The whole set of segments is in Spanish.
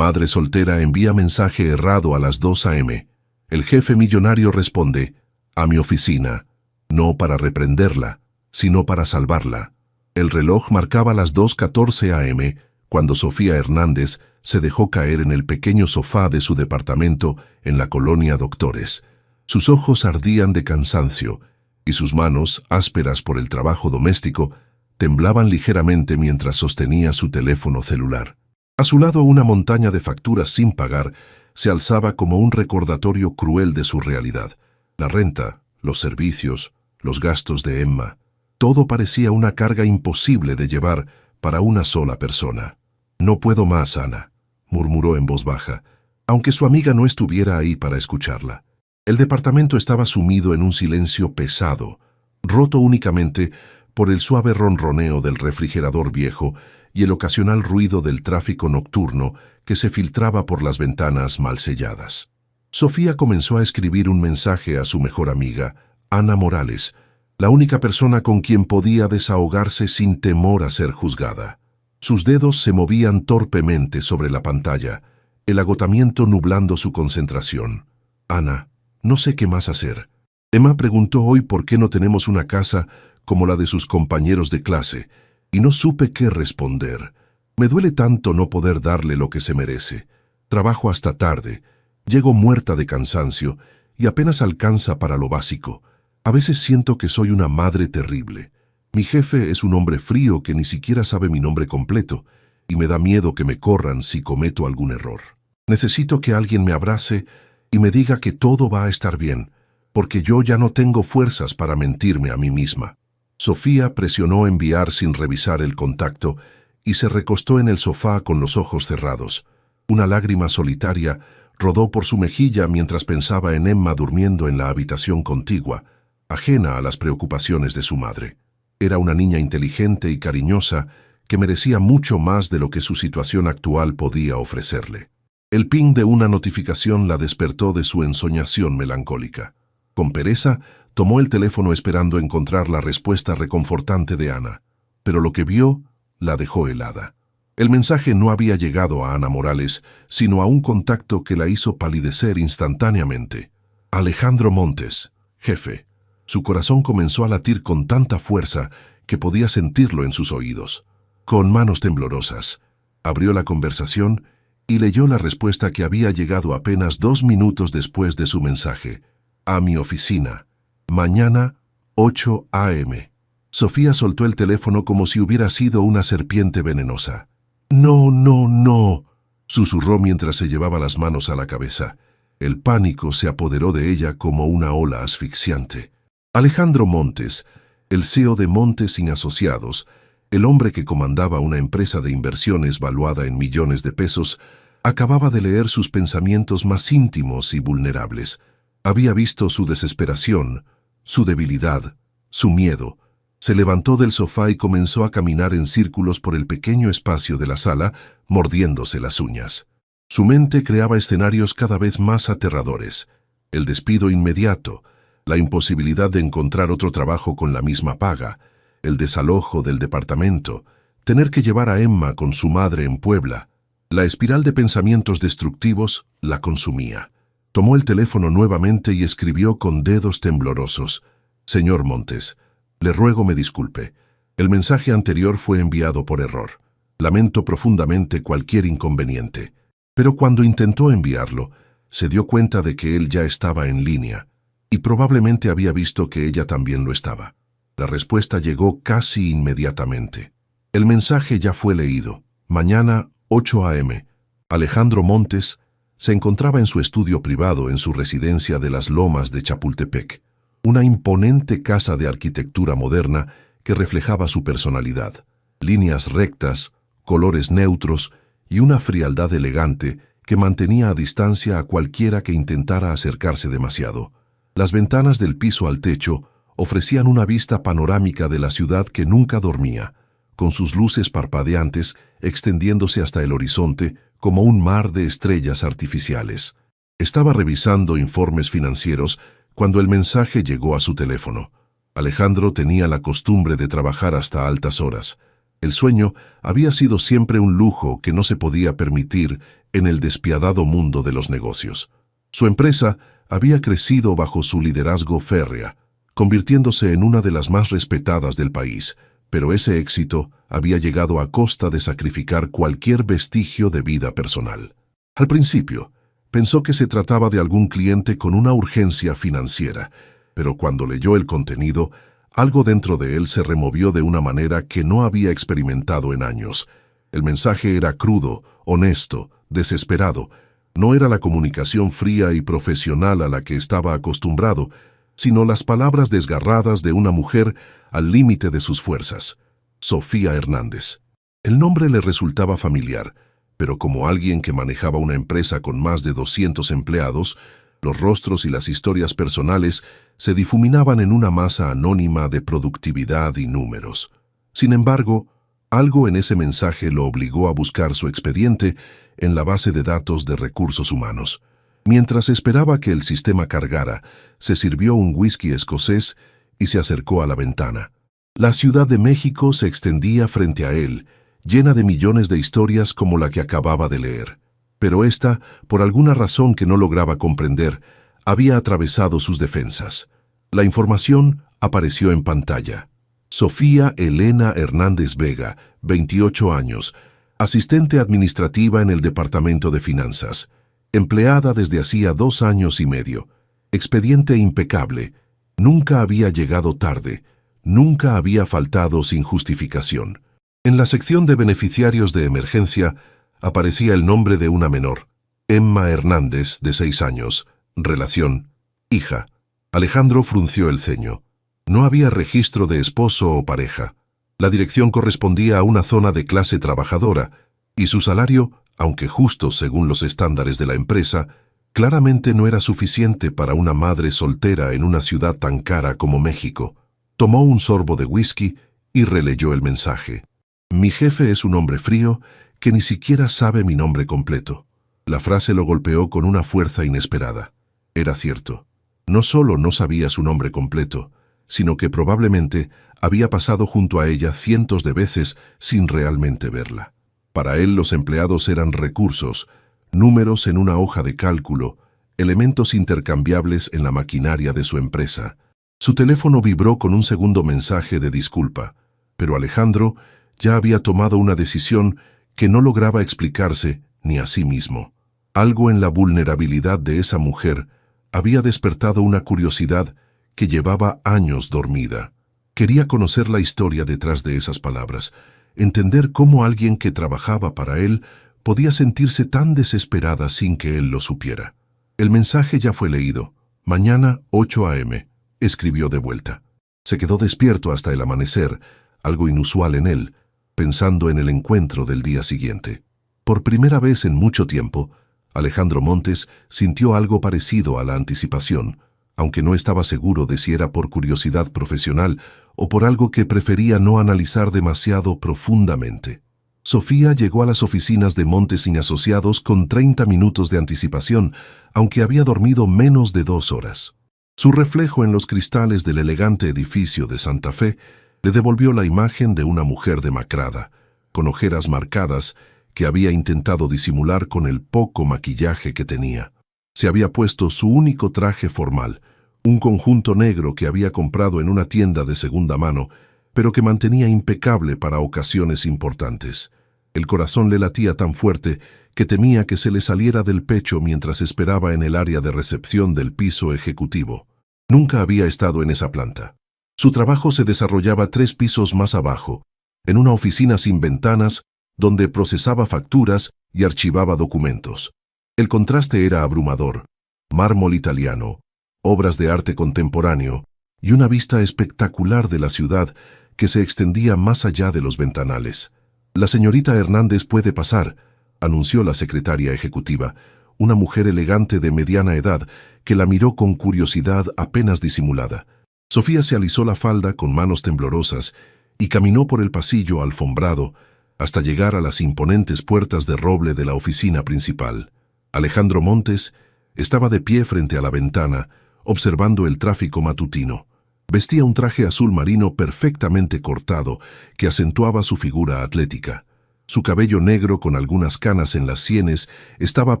Madre soltera envía mensaje errado a las 2 a.m. El jefe millonario responde, a mi oficina, no para reprenderla, sino para salvarla. El reloj marcaba las 2:14 a.m. cuando Sofía Hernández se dejó caer en el pequeño sofá de su departamento en la colonia Doctores. Sus ojos ardían de cansancio y sus manos, ásperas por el trabajo doméstico, temblaban ligeramente mientras sostenía su teléfono celular. A su lado, una montaña de facturas sin pagar se alzaba como un recordatorio cruel de su realidad. La renta, los servicios, los gastos de Emma, todo parecía una carga imposible de llevar para una sola persona. «No puedo más, Ana», murmuró en voz baja, aunque su amiga no estuviera ahí para escucharla. El departamento estaba sumido en un silencio pesado, roto únicamente por el suave ronroneo del refrigerador viejo y el ocasional ruido del tráfico nocturno que se filtraba por las ventanas mal selladas. Sofía comenzó a escribir un mensaje a su mejor amiga, Ana Morales, la única persona con quien podía desahogarse sin temor a ser juzgada. Sus dedos se movían torpemente sobre la pantalla, el agotamiento nublando su concentración. «Ana, no sé qué más hacer. Emma preguntó hoy por qué no tenemos una casa como la de sus compañeros de clase, y no supe qué responder. Me duele tanto no poder darle lo que se merece. Trabajo hasta tarde, llego muerta de cansancio y apenas alcanza para lo básico. A veces siento que soy una madre terrible. Mi jefe es un hombre frío que ni siquiera sabe mi nombre completo, y me da miedo que me corran si cometo algún error. Necesito que alguien me abrace y me diga que todo va a estar bien, porque yo ya no tengo fuerzas para mentirme a mí misma». Sofía presionó enviar sin revisar el contacto y se recostó en el sofá con los ojos cerrados. Una lágrima solitaria rodó por su mejilla mientras pensaba en Emma durmiendo en la habitación contigua, ajena a las preocupaciones de su madre. Era una niña inteligente y cariñosa que merecía mucho más de lo que su situación actual podía ofrecerle. El ping de una notificación la despertó de su ensoñación melancólica. Con pereza, tomó el teléfono esperando encontrar la respuesta reconfortante de Ana, pero lo que vio la dejó helada. El mensaje no había llegado a Ana Morales, sino a un contacto que la hizo palidecer instantáneamente. Alejandro Montes, jefe. Su corazón comenzó a latir con tanta fuerza que podía sentirlo en sus oídos. Con manos temblorosas, abrió la conversación y leyó la respuesta que había llegado apenas 2 minutos después de su mensaje. «A mi oficina. Mañana, 8 a.m. Sofía soltó el teléfono como si hubiera sido una serpiente venenosa. «No, no, no», susurró mientras se llevaba las manos a la cabeza. El pánico se apoderó de ella como una ola asfixiante. Alejandro Montes, el CEO de Montes y Asociados, el hombre que comandaba una empresa de inversiones valuada en millones de pesos, acababa de leer sus pensamientos más íntimos y vulnerables. Había visto su desesperación, su debilidad, su miedo. Se levantó del sofá y comenzó a caminar en círculos por el pequeño espacio de la sala, mordiéndose las uñas. Su mente creaba escenarios cada vez más aterradores. El despido inmediato, la imposibilidad de encontrar otro trabajo con la misma paga, el desalojo del departamento, tener que llevar a Emma con su madre en Puebla. La espiral de pensamientos destructivos la consumía. Tomó el teléfono nuevamente y escribió con dedos temblorosos: «Señor Montes, le ruego me disculpe. El mensaje anterior fue enviado por error. Lamento profundamente cualquier inconveniente». Pero cuando intentó enviarlo, se dio cuenta de que él ya estaba en línea, y probablemente había visto que ella también lo estaba. La respuesta llegó casi inmediatamente. El mensaje ya fue leído. Mañana, 8 a.m. Alejandro Montes se encontraba en su estudio privado en su residencia de las Lomas de Chapultepec, una imponente casa de arquitectura moderna que reflejaba su personalidad. Líneas rectas, colores neutros y una frialdad elegante que mantenía a distancia a cualquiera que intentara acercarse demasiado. Las ventanas del piso al techo ofrecían una vista panorámica de la ciudad que nunca dormía, con sus luces parpadeantes extendiéndose hasta el horizonte como un mar de estrellas artificiales. Estaba revisando informes financieros cuando el mensaje llegó a su teléfono. Alejandro tenía la costumbre de trabajar hasta altas horas. El sueño había sido siempre un lujo que no se podía permitir en el despiadado mundo de los negocios. Su empresa había crecido bajo su liderazgo férrea, convirtiéndose en una de las más respetadas del país, pero ese éxito había llegado a costa de sacrificar cualquier vestigio de vida personal. Al principio, pensó que se trataba de algún cliente con una urgencia financiera, pero cuando leyó el contenido, algo dentro de él se removió de una manera que no había experimentado en años. El mensaje era crudo, honesto, desesperado. No era la comunicación fría y profesional a la que estaba acostumbrado, sino las palabras desgarradas de una mujer al límite de sus fuerzas. Sofía Hernández. El nombre le resultaba familiar, pero como alguien que manejaba una empresa con más de 200 empleados, los rostros y las historias personales se difuminaban en una masa anónima de productividad y números. Sin embargo, algo en ese mensaje lo obligó a buscar su expediente en la base de datos de recursos humanos. Mientras esperaba que el sistema cargara, se sirvió un whisky escocés y se acercó a la ventana. La Ciudad de México se extendía frente a él, llena de millones de historias como la que acababa de leer. Pero esta, por alguna razón que no lograba comprender, había atravesado sus defensas. La información apareció en pantalla. Sofía Elena Hernández Vega, 28 años, asistente administrativa en el Departamento de Finanzas, empleada desde hacía 2 años y medio, expediente impecable, nunca había llegado tarde, nunca había faltado sin justificación. En la sección de beneficiarios de emergencia, aparecía el nombre de una menor, Emma Hernández, de 6 años, relación, hija. Alejandro frunció el ceño. No había registro de esposo o pareja. La dirección correspondía a una zona de clase trabajadora, y su salario, aunque justo según los estándares de la empresa, claramente no era suficiente para una madre soltera en una ciudad tan cara como México. Tomó un sorbo de whisky y releyó el mensaje. Mi jefe es un hombre frío que ni siquiera sabe mi nombre completo. La frase lo golpeó con una fuerza inesperada. Era cierto. No solo no sabía su nombre completo, sino que probablemente había pasado junto a ella cientos de veces sin realmente verla. Para él los empleados eran recursos, números en una hoja de cálculo, elementos intercambiables en la maquinaria de su empresa. Su teléfono vibró con un segundo mensaje de disculpa, pero Alejandro ya había tomado una decisión que no lograba explicarse ni a sí mismo. Algo en la vulnerabilidad de esa mujer había despertado una curiosidad que llevaba años dormida. Quería conocer la historia detrás de esas palabras, entender cómo alguien que trabajaba para él podía sentirse tan desesperada sin que él lo supiera. El mensaje ya fue leído. Mañana, 8 a.m., escribió de vuelta. Se quedó despierto hasta el amanecer, algo inusual en él, pensando en el encuentro del día siguiente. Por primera vez en mucho tiempo, Alejandro Montes sintió algo parecido a la anticipación, aunque no estaba seguro de si era por curiosidad profesional o por algo que prefería no analizar demasiado profundamente. Sofía llegó a las oficinas de Montes y Asociados con 30 minutos de anticipación, aunque había dormido menos de 2 horas. Su reflejo en los cristales del elegante edificio de Santa Fe le devolvió la imagen de una mujer demacrada, con ojeras marcadas, que había intentado disimular con el poco maquillaje que tenía. Se había puesto su único traje formal, un conjunto negro que había comprado en una tienda de segunda mano, pero que mantenía impecable para ocasiones importantes. El corazón le latía tan fuerte que temía que se le saliera del pecho mientras esperaba en el área de recepción del piso ejecutivo. Nunca había estado en esa planta. Su trabajo se desarrollaba 3 pisos más abajo, en una oficina sin ventanas donde procesaba facturas y archivaba documentos. El contraste era abrumador: mármol italiano, obras de arte contemporáneo y una vista espectacular de la ciudad que se extendía más allá de los ventanales. La señorita Hernández puede pasar, anunció la secretaria ejecutiva, una mujer elegante de mediana edad que la miró con curiosidad apenas disimulada. Sofía se alisó la falda con manos temblorosas y caminó por el pasillo alfombrado hasta llegar a las imponentes puertas de roble de la oficina principal. Alejandro Montes estaba de pie frente a la ventana, observando el tráfico matutino. Vestía un traje azul marino perfectamente cortado que acentuaba su figura atlética. Su cabello negro con algunas canas en las sienes estaba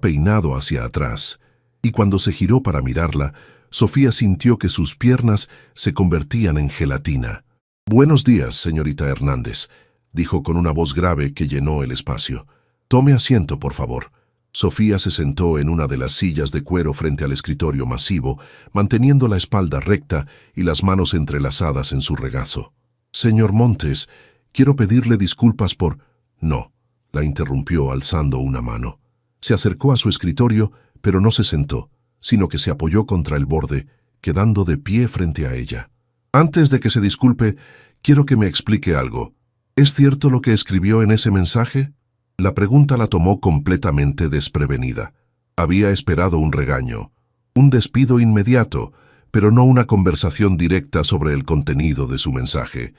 peinado hacia atrás, y cuando se giró para mirarla, Sofía sintió que sus piernas se convertían en gelatina. «Buenos días, señorita Hernández», dijo con una voz grave que llenó el espacio. «Tome asiento, por favor». Sofía se sentó en una de las sillas de cuero frente al escritorio masivo, manteniendo la espalda recta y las manos entrelazadas en su regazo. «Señor Montes, quiero pedirle disculpas por...» «No», la interrumpió alzando una mano. Se acercó a su escritorio, pero no se sentó, sino que se apoyó contra el borde, quedando de pie frente a ella. «Antes de que se disculpe, quiero que me explique algo. ¿Es cierto lo que escribió en ese mensaje?» La pregunta la tomó completamente desprevenida. Había esperado un regaño, un despido inmediato, pero no una conversación directa sobre el contenido de su mensaje.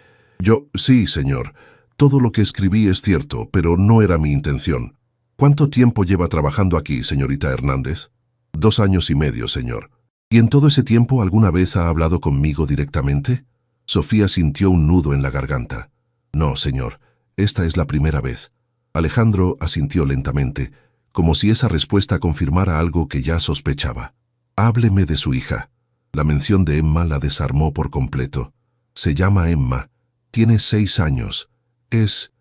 Sí, señor. Todo lo que escribí es cierto, pero no era mi intención. ¿Cuánto tiempo lleva trabajando aquí, señorita Hernández? 2 años y medio, señor. ¿Y en todo ese tiempo alguna vez ha hablado conmigo directamente?» Sofía sintió un nudo en la garganta. «No, señor. Esta es la primera vez». Alejandro asintió lentamente, como si esa respuesta confirmara algo que ya sospechaba. «Hábleme de su hija». La mención de Emma la desarmó por completo. «Se llama Emma. Tiene 6 años. Es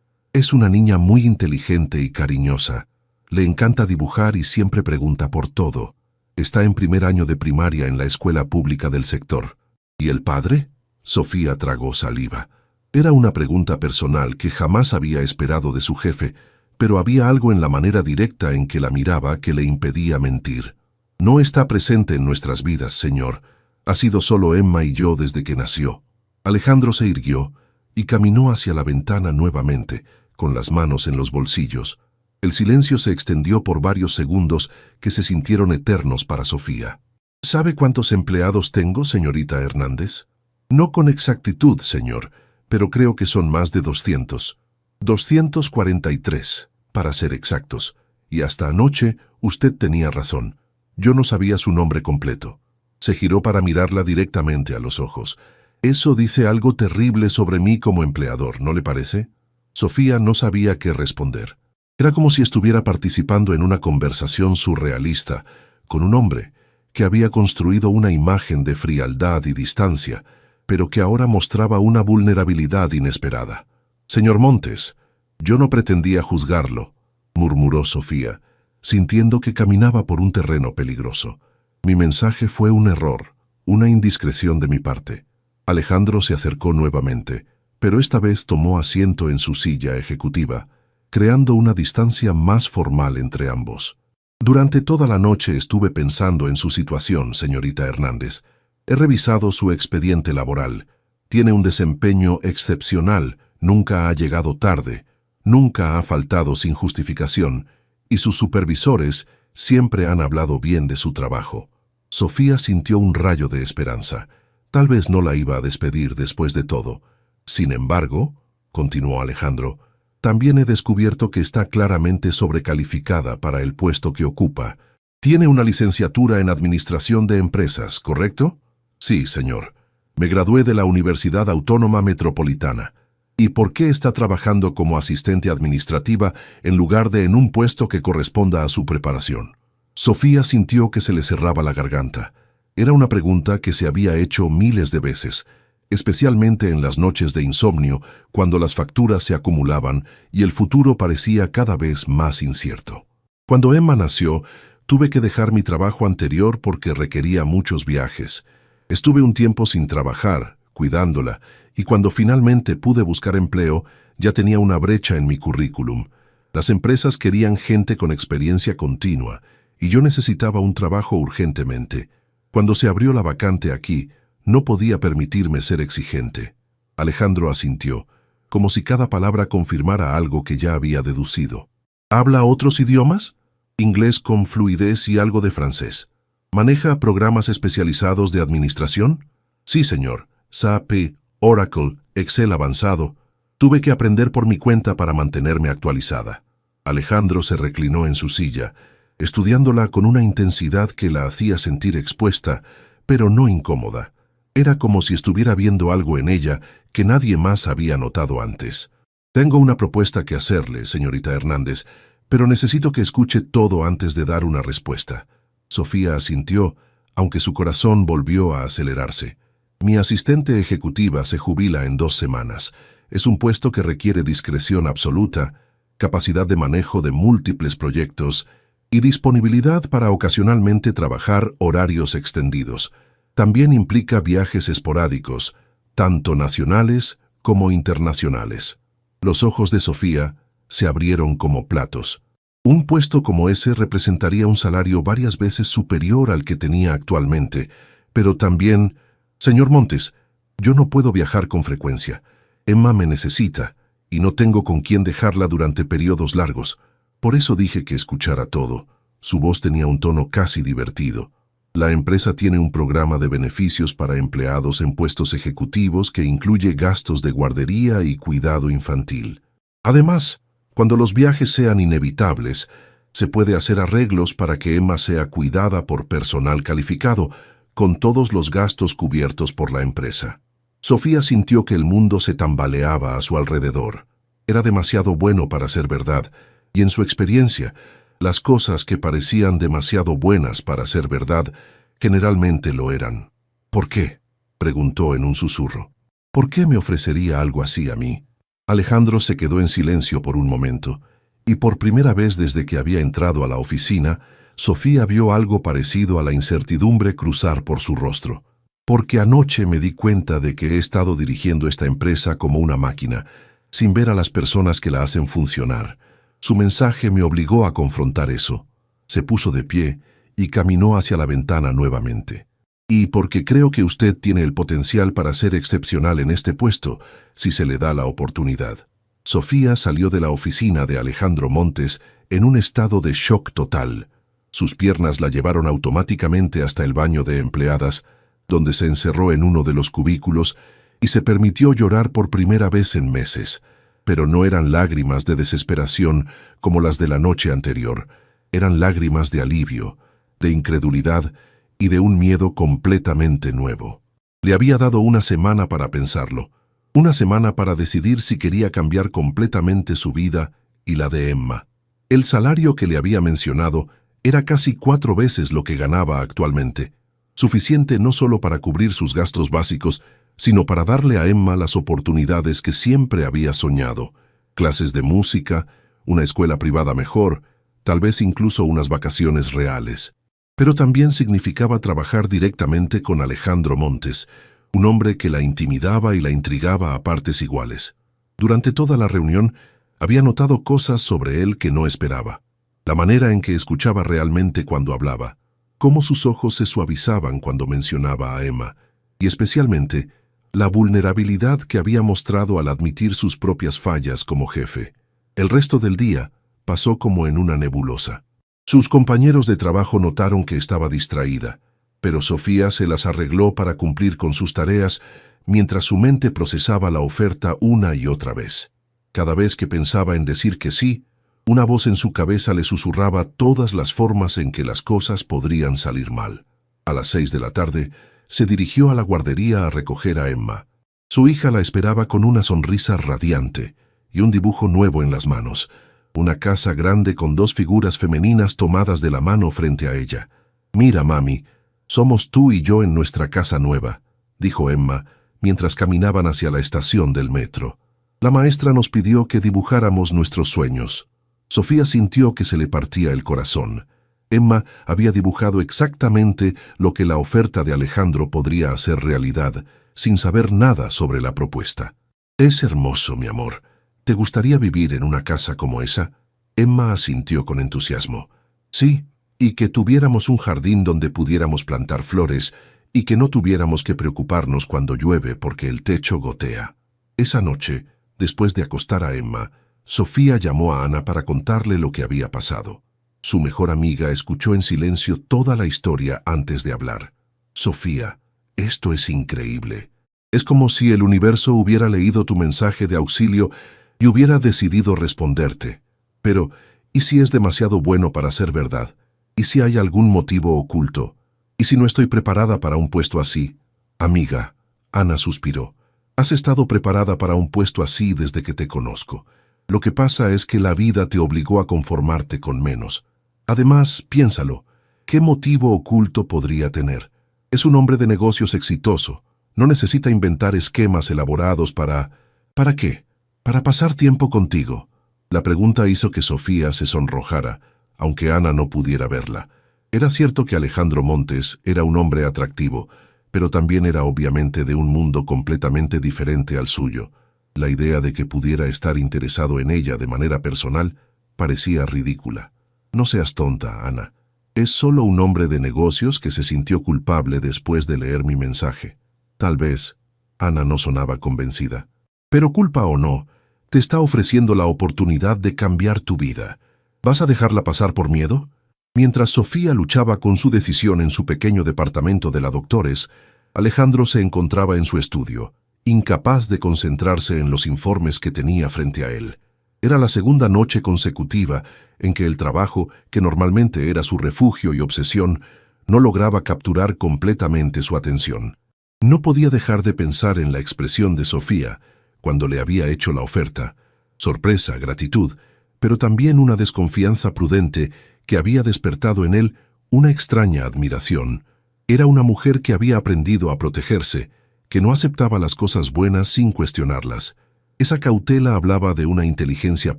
una niña muy inteligente y cariñosa. Le encanta dibujar y siempre pregunta por todo. Está en primer año de primaria en la escuela pública del sector». «¿Y el padre?» Sofía tragó saliva. Era una pregunta personal que jamás había esperado de su jefe, pero había algo en la manera directa en que la miraba que le impedía mentir. «No está presente en nuestras vidas, señor. Ha sido solo Emma y yo desde que nació». Alejandro se irguió y caminó hacia la ventana nuevamente, con las manos en los bolsillos. El silencio se extendió por varios segundos que se sintieron eternos para Sofía. «¿Sabe cuántos empleados tengo, señorita Hernández?» «No con exactitud, señor, pero creo que son más de 200. 243, para ser exactos. Y hasta anoche usted tenía razón. Yo no sabía su nombre completo». Se giró para mirarla directamente a los ojos. «Eso dice algo terrible sobre mí como empleador, ¿no le parece?» Sofía no sabía qué responder. Era como si estuviera participando en una conversación surrealista con un hombre que había construido una imagen de frialdad y distancia, pero que ahora mostraba una vulnerabilidad inesperada. «Señor Montes, yo no pretendía juzgarlo», murmuró Sofía, sintiendo que caminaba por un terreno peligroso. «Mi mensaje fue un error, una indiscreción de mi parte». Alejandro se acercó nuevamente, pero esta vez tomó asiento en su silla ejecutiva, creando una distancia más formal entre ambos. «Durante toda la noche estuve pensando en su situación, señorita Hernández. He revisado su expediente laboral. Tiene un desempeño excepcional, nunca ha llegado tarde, nunca ha faltado sin justificación, y sus supervisores siempre han hablado bien de su trabajo». Sofía sintió un rayo de esperanza. Tal vez no la iba a despedir después de todo. «Sin embargo», continuó Alejandro, «también he descubierto que está claramente sobrecalificada para el puesto que ocupa. Tiene una licenciatura en Administración de Empresas, ¿correcto?» «Sí, señor. Me gradué de la Universidad Autónoma Metropolitana». «¿Y por qué está trabajando como asistente administrativa en lugar de en un puesto que corresponda a su preparación?» Sofía sintió que se le cerraba la garganta. Era una pregunta que se había hecho miles de veces, especialmente en las noches de insomnio, cuando las facturas se acumulaban y el futuro parecía cada vez más incierto. «Cuando Emma nació, tuve que dejar mi trabajo anterior porque requería muchos viajes. Estuve un tiempo sin trabajar, cuidándola, y cuando finalmente pude buscar empleo, ya tenía una brecha en mi currículum. Las empresas querían gente con experiencia continua, y yo necesitaba un trabajo urgentemente. Cuando se abrió la vacante aquí, no podía permitirme ser exigente». Alejandro asintió, como si cada palabra confirmara algo que ya había deducido. «¿Habla otros idiomas?» «Inglés con fluidez y algo de francés». «¿Maneja programas especializados de administración?» «Sí, señor. SAP, Oracle, Excel avanzado. Tuve que aprender por mi cuenta para mantenerme actualizada». Alejandro se reclinó en su silla, estudiándola con una intensidad que la hacía sentir expuesta, pero no incómoda. Era como si estuviera viendo algo en ella que nadie más había notado antes. Tengo una propuesta que hacerle, señorita Hernández, pero necesito que escuche todo antes de dar una respuesta. Sofía asintió, aunque su corazón volvió a acelerarse. Mi asistente ejecutiva se jubila en 2 semanas. Es un puesto que requiere discreción absoluta, capacidad de manejo de múltiples proyectos y disponibilidad para ocasionalmente trabajar horarios extendidos. También implica viajes esporádicos, tanto nacionales como internacionales. Los ojos de Sofía se abrieron como platos. Un puesto como ese representaría un salario varias veces superior al que tenía actualmente, pero también... Señor Montes, yo no puedo viajar con frecuencia. Emma me necesita, y no tengo con quién dejarla durante periodos largos. Por eso dije que escuchara todo. Su voz tenía un tono casi divertido. La empresa tiene un programa de beneficios para empleados en puestos ejecutivos que incluye gastos de guardería y cuidado infantil. Además, cuando los viajes sean inevitables, se puede hacer arreglos para que Emma sea cuidada por personal calificado, con todos los gastos cubiertos por la empresa. Sofía sintió que el mundo se tambaleaba a su alrededor. Era demasiado bueno para ser verdad, y en su experiencia, las cosas que parecían demasiado buenas para ser verdad generalmente lo eran. ¿Por qué?, preguntó en un susurro. ¿Por qué me ofrecería algo así a mí? Alejandro se quedó en silencio por un momento, y por primera vez desde que había entrado a la oficina, Sofía vio algo parecido a la incertidumbre cruzar por su rostro. Porque anoche me di cuenta de que he estado dirigiendo esta empresa como una máquina, sin ver a las personas que la hacen funcionar. Su mensaje me obligó a confrontar eso. Se puso de pie y caminó hacia la ventana nuevamente. Y porque creo que usted tiene el potencial para ser excepcional en este puesto, si se le da la oportunidad. Sofía salió de la oficina de Alejandro Montes en un estado de shock total. Sus piernas la llevaron automáticamente hasta el baño de empleadas, donde se encerró en uno de los cubículos y se permitió llorar por primera vez en meses. Pero no eran lágrimas de desesperación como las de la noche anterior. Eran lágrimas de alivio, de incredulidad y de un miedo completamente nuevo. Le había dado una semana para pensarlo, una semana para decidir si quería cambiar completamente su vida y la de Emma. El salario que le había mencionado era casi 4 veces lo que ganaba actualmente, suficiente no solo para cubrir sus gastos básicos, sino para darle a Emma las oportunidades que siempre había soñado: clases de música, una escuela privada mejor, tal vez incluso unas vacaciones reales. Pero también significaba trabajar directamente con Alejandro Montes, un hombre que la intimidaba y la intrigaba a partes iguales. Durante toda la reunión había notado cosas sobre él que no esperaba. La manera en que escuchaba realmente cuando hablaba, cómo sus ojos se suavizaban cuando mencionaba a Emma, y especialmente la vulnerabilidad que había mostrado al admitir sus propias fallas como jefe. El resto del día pasó como en una nebulosa. Sus compañeros de trabajo notaron que estaba distraída, pero Sofía se las arregló para cumplir con sus tareas mientras su mente procesaba la oferta una y otra vez. Cada vez que pensaba en decir que sí, una voz en su cabeza le susurraba todas las formas en que las cosas podrían salir mal. A las 6 de la tarde, se dirigió a la guardería a recoger a Emma. Su hija la esperaba con una sonrisa radiante y un dibujo nuevo en las manos. Una casa grande con 2 figuras femeninas tomadas de la mano frente a ella. «Mira, mami, somos tú y yo en nuestra casa nueva», dijo Emma, mientras caminaban hacia la estación del metro. La maestra nos pidió que dibujáramos nuestros sueños. Sofía sintió que se le partía el corazón. Emma había dibujado exactamente lo que la oferta de Alejandro podría hacer realidad, sin saber nada sobre la propuesta. «Es hermoso, mi amor. ¿Te gustaría vivir en una casa como esa?». Emma asintió con entusiasmo. «Sí, y que tuviéramos un jardín donde pudiéramos plantar flores y que no tuviéramos que preocuparnos cuando llueve porque el techo gotea». Esa noche, después de acostar a Emma, Sofía llamó a Ana para contarle lo que había pasado. Su mejor amiga escuchó en silencio toda la historia antes de hablar. «Sofía, esto es increíble. Es como si el universo hubiera leído tu mensaje de auxilio y hubiera decidido responderte. Pero, ¿y si es demasiado bueno para ser verdad? ¿Y si hay algún motivo oculto? ¿Y si no estoy preparada para un puesto así?». Amiga, Ana suspiró. Has estado preparada para un puesto así desde que te conozco. Lo que pasa es que la vida te obligó a conformarte con menos. Además, piénsalo, ¿qué motivo oculto podría tener? Es un hombre de negocios exitoso. No necesita inventar esquemas elaborados para... ¿Para qué? Para pasar tiempo contigo. La pregunta hizo que Sofía se sonrojara, aunque Ana no pudiera verla. Era cierto que Alejandro Montes era un hombre atractivo, pero también era obviamente de un mundo completamente diferente al suyo. La idea de que pudiera estar interesado en ella de manera personal parecía ridícula. No seas tonta, Ana. Es solo un hombre de negocios que se sintió culpable después de leer mi mensaje. Tal vez. Ana no sonaba convencida. Pero culpa o no, te está ofreciendo la oportunidad de cambiar tu vida. ¿Vas a dejarla pasar por miedo? Mientras Sofía luchaba con su decisión en su pequeño departamento de la Doctores, Alejandro se encontraba en su estudio, incapaz de concentrarse en los informes que tenía frente a él. Era la segunda noche consecutiva en que el trabajo, que normalmente era su refugio y obsesión, no lograba capturar completamente su atención. No podía dejar de pensar en la expresión de Sofía cuando le había hecho la oferta. Sorpresa, gratitud, pero también una desconfianza prudente que había despertado en él una extraña admiración. Era una mujer que había aprendido a protegerse, que no aceptaba las cosas buenas sin cuestionarlas. Esa cautela hablaba de una inteligencia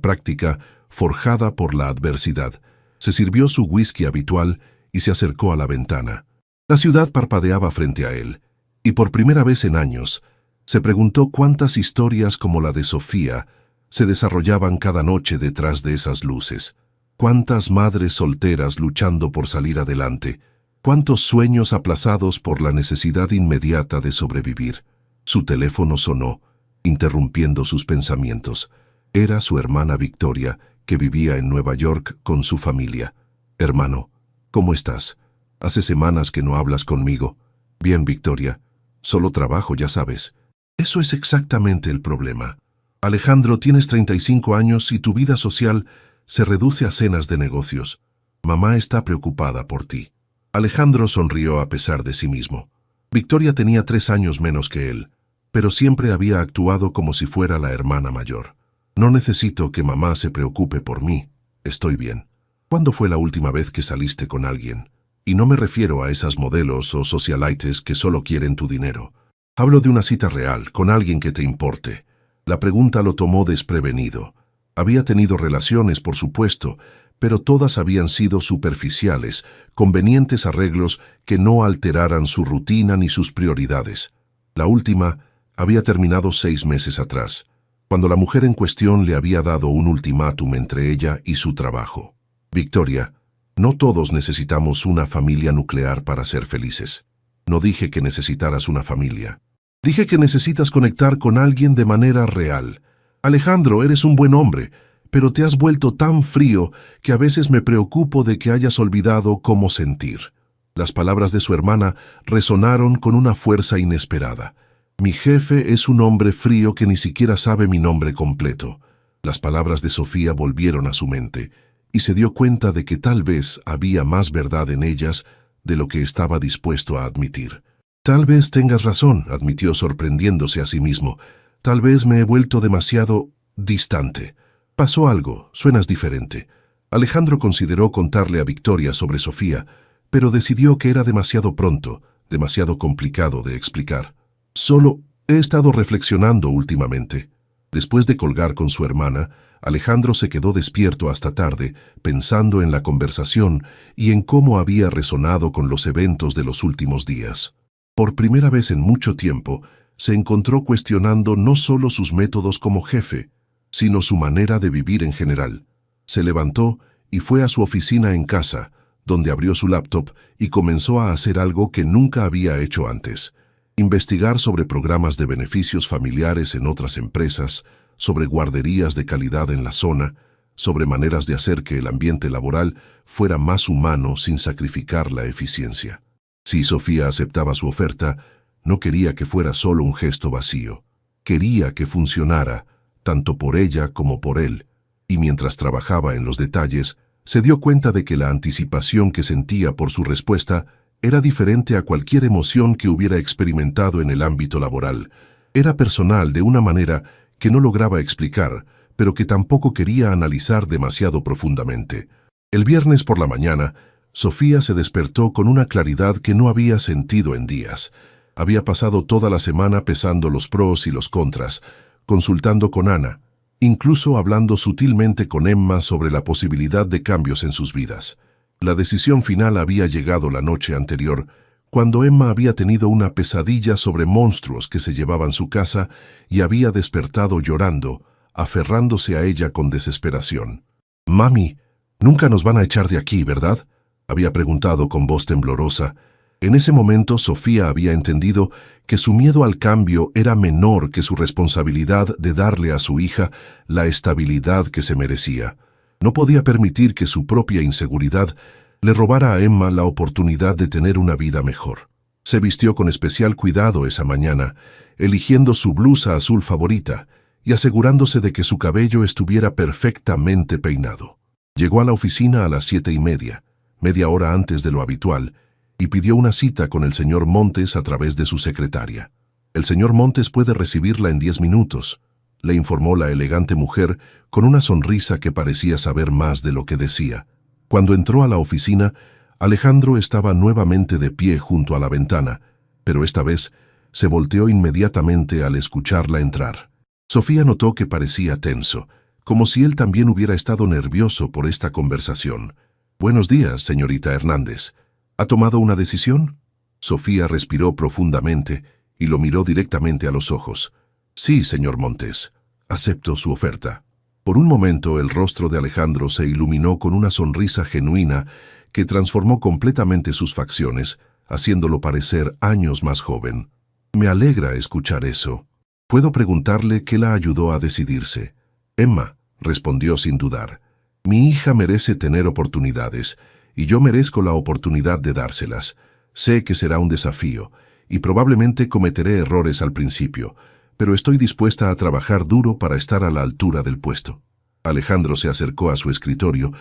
práctica forjada por la adversidad. Se sirvió su whisky habitual y se acercó a la ventana. La ciudad parpadeaba frente a él, y por primera vez en años, se preguntó cuántas historias como la de Sofía se desarrollaban cada noche detrás de esas luces. Cuántas madres solteras luchando por salir adelante, cuántos sueños aplazados por la necesidad inmediata de sobrevivir. Su teléfono sonó, interrumpiendo sus pensamientos. Era su hermana Victoria, que vivía en Nueva York con su familia. «Hermano, ¿cómo estás? Hace semanas que no hablas conmigo». «Bien, Victoria. Solo trabajo, ya sabes». Eso es exactamente el problema. Alejandro, tienes 35 años y tu vida social se reduce a cenas de negocios. Mamá está preocupada por ti. Alejandro sonrió a pesar de sí mismo. Victoria tenía 3 años menos que él, pero siempre había actuado como si fuera la hermana mayor. No necesito que mamá se preocupe por mí. Estoy bien. ¿Cuándo fue la última vez que saliste con alguien? Y no me refiero a esas modelos o socialites que solo quieren tu dinero. Hablo de una cita real, con alguien que te importe. La pregunta lo tomó desprevenido. Había tenido relaciones, por supuesto, pero todas habían sido superficiales, convenientes arreglos que no alteraran su rutina ni sus prioridades. La última había terminado 6 meses atrás, cuando la mujer en cuestión le había dado un ultimátum entre ella y su trabajo. Victoria, no todos necesitamos una familia nuclear para ser felices. No dije que necesitaras una familia. Dije que necesitas conectar con alguien de manera real. Alejandro, eres un buen hombre, pero te has vuelto tan frío que a veces me preocupo de que hayas olvidado cómo sentir. Las palabras de su hermana resonaron con una fuerza inesperada. Mi jefe es un hombre frío que ni siquiera sabe mi nombre completo. Las palabras de Sofía volvieron a su mente, y se dio cuenta de que tal vez había más verdad en ellas de lo que estaba dispuesto a admitir. Tal vez tengas razón, admitió sorprendiéndose a sí mismo. Tal vez me he vuelto demasiado distante. Pasó algo, suenas diferente. Alejandro consideró contarle a Victoria sobre Sofía, pero decidió que era demasiado pronto, demasiado complicado de explicar. Solo he estado reflexionando últimamente. Después de colgar con su hermana, Alejandro se quedó despierto hasta tarde, pensando en la conversación y en cómo había resonado con los eventos de los últimos días. Por primera vez en mucho tiempo, se encontró cuestionando no solo sus métodos como jefe, sino su manera de vivir en general. Se levantó y fue a su oficina en casa, donde abrió su laptop y comenzó a hacer algo que nunca había hecho antes: investigar sobre programas de beneficios familiares en otras empresas, sobre guarderías de calidad en la zona, sobre maneras de hacer que el ambiente laboral fuera más humano sin sacrificar la eficiencia. Si Sofía aceptaba su oferta, no quería que fuera solo un gesto vacío. Quería que funcionara, tanto por ella como por él, y mientras trabajaba en los detalles, se dio cuenta de que la anticipación que sentía por su respuesta Era diferente a cualquier emoción que hubiera experimentado en el ámbito laboral. Era personal de una manera que no lograba explicar, pero que tampoco quería analizar demasiado profundamente. El viernes por la mañana, Sofía se despertó con una claridad que no había sentido en días. Había pasado toda la semana pesando los pros y los contras, consultando con Ana, incluso hablando sutilmente con Emma sobre la posibilidad de cambios en sus vidas. La decisión final había llegado la noche anterior, cuando Emma había tenido una pesadilla sobre monstruos que se llevaban su casa y había despertado llorando, aferrándose a ella con desesperación. «Mami, nunca nos van a echar de aquí, ¿verdad?», había preguntado con voz temblorosa. En ese momento Sofía había entendido que su miedo al cambio era menor que su responsabilidad de darle a su hija la estabilidad que se merecía. No podía permitir que su propia inseguridad le robara a Emma la oportunidad de tener una vida mejor. Se vistió con especial cuidado esa mañana, eligiendo su blusa azul favorita y asegurándose de que su cabello estuviera perfectamente peinado. Llegó a la oficina a las 7:30, media hora antes de lo habitual, y pidió una cita con el señor Montes a través de su secretaria. «El señor Montes puede recibirla en 10 minutos», le informó la elegante mujer con una sonrisa que parecía saber más de lo que decía. Cuando entró a la oficina, Alejandro estaba nuevamente de pie junto a la ventana, pero esta vez se volteó inmediatamente al escucharla entrar. Sofía notó que parecía tenso, como si él también hubiera estado nervioso por esta conversación. «Buenos días, señorita Hernández. ¿Ha tomado una decisión?». Sofía respiró profundamente y lo miró directamente a los ojos. «Sí, señor Montes. Acepto su oferta». Por un momento el rostro de Alejandro se iluminó con una sonrisa genuina que transformó completamente sus facciones, haciéndolo parecer años más joven. «Me alegra escuchar eso. ¿Puedo preguntarle qué la ayudó a decidirse?». «Emma», respondió sin dudar. «Mi hija merece tener oportunidades, y yo merezco la oportunidad de dárselas. Sé que será un desafío, y probablemente cometeré errores al principio, pero estoy dispuesta a trabajar duro para estar a la altura del puesto». Alejandro se acercó a su escritorio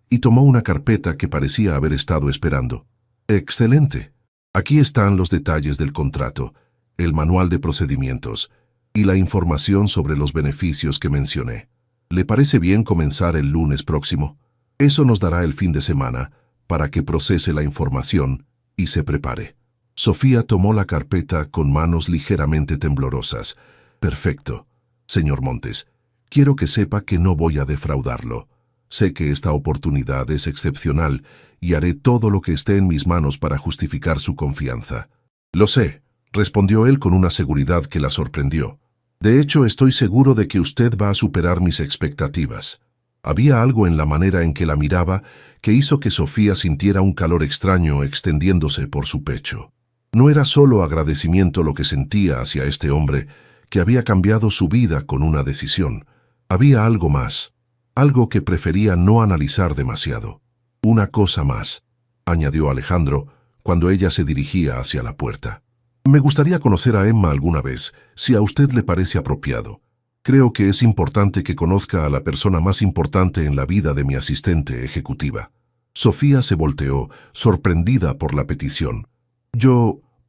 y tomó una carpeta que parecía haber estado esperando. «Excelente. Aquí están los detalles del contrato, el manual de procedimientos y la información sobre los beneficios que mencioné. ¿Le parece bien comenzar el lunes próximo? Eso nos dará el fin de semana para que procese la información y se prepare». Sofía tomó la carpeta con manos ligeramente temblorosas. «Perfecto, señor Montes. Quiero que sepa que no voy a defraudarlo. Sé que esta oportunidad es excepcional y haré todo lo que esté en mis manos para justificar su confianza». «Lo sé», respondió él con una seguridad que la sorprendió. «De hecho, estoy seguro de que usted va a superar mis expectativas». Había algo en la manera en que la miraba que hizo que Sofía sintiera un calor extraño extendiéndose por su pecho. No era solo agradecimiento lo que sentía hacia este hombre que había cambiado su vida con una decisión. Había algo más, algo que prefería no analizar demasiado. «Una cosa más», añadió Alejandro cuando ella se dirigía hacia la puerta. «Me gustaría conocer a Emma alguna vez, si a usted le parece apropiado. Creo que es importante que conozca a la persona más importante en la vida de mi asistente ejecutiva». Sofía se volteó, sorprendida por la petición.